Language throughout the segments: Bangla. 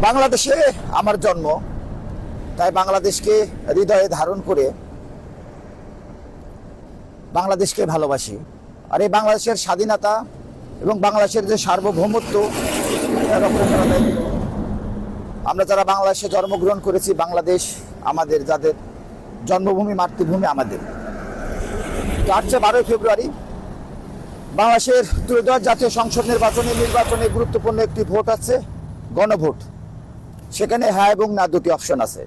বাংলাদেশে আমার জন্ম, তাই বাংলাদেশকে হৃদয়ে ধারণ করে বাংলাদেশকে ভালোবাসি। আর এই বাংলাদেশের স্বাধীনতা এবং বাংলাদেশের যে সার্বভৌমত্ব, আমরা যারা বাংলাদেশে জন্মগ্রহণ করেছি, বাংলাদেশ আমাদের, যাদের জন্মভূমি মাতৃভূমি আমাদের। তো আসছে 12 ফেব্রুয়ারি বাংলাদেশের ত্রয়োদশ জাতীয় সংসদ নির্বাচনে গুরুত্বপূর্ণ একটি ভোট আছে, গণভোট। সেখানে হ্যাঁ এবং না দুটি অপশন আছে।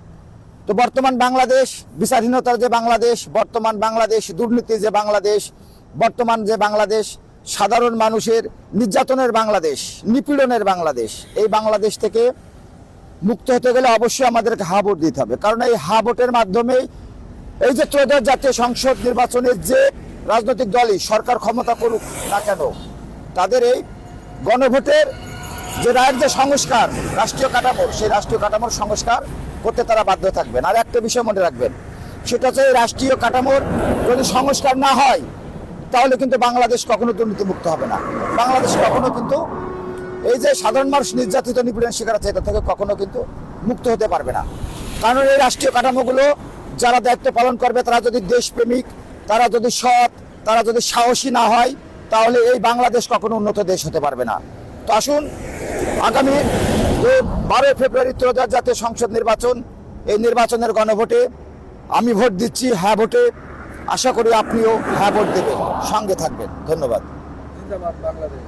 তো বর্তমান বাংলাদেশ বিচারহীনতার যে বাংলাদেশ, বর্তমান বাংলাদেশ দুর্নীতির যে বাংলাদেশ, বর্তমান যে বাংলাদেশ সাধারণ মানুষের নির্যাতনের বাংলাদেশ, নিপীড়নের বাংলাদেশ, এই বাংলাদেশ থেকে মুক্ত হতে গেলে অবশ্যই আমাদেরকে হা ভোট দিতে হবে। কারণ এই হা ভোটের মাধ্যমে এই যে ত্রয়োদশ জাতীয় সংসদ নির্বাচনের যে রাজনৈতিক দলই সরকার ক্ষমতা করুক না কেন, তাদের এই গণভোটের যে রায়ের যে সংস্কার, রাষ্ট্রীয় কাঠামোর, সেই রাষ্ট্রীয় কাঠামোর সংস্কার করতে তারা বাধ্য থাকবেন। আর একটা বিষয় মনে রাখবেন, সেটা হচ্ছে এই রাষ্ট্রীয় কাঠামোর যদি সংস্কার না হয়, তাহলে কিন্তু বাংলাদেশ কখনো দুর্নীতিমুক্ত হবে না। বাংলাদেশ কখনো কিন্তু এই যে সাধারণ মানুষ নির্যাতিত নিপীড়নের শিকার আছে, এটা থেকে কখনো কিন্তু মুক্ত হতে পারবে না। কারণ এই রাষ্ট্রীয় কাঠামোগুলো যারা দায়িত্ব পালন করবে, তারা যদি দেশপ্রেমিক, তারা যদি সৎ, তারা যদি সাহসী না হয়, তাহলে এই বাংলাদেশ কখনো উন্নত দেশ হতে পারবে না। তো আসুন, আগামী 12 ফেব্রুয়ারি ত্রয়োদশ জাতীয় সংসদ নির্বাচন, এই নির্বাচনের গণভোটে আমি ভোট দিচ্ছি হ্যাঁ ভোটে। আশা করি আপনিও হ্যাঁ ভোট দেবেন, সঙ্গে থাকবেন। ধন্যবাদ। জিন্দাবাদ বাংলাদেশ।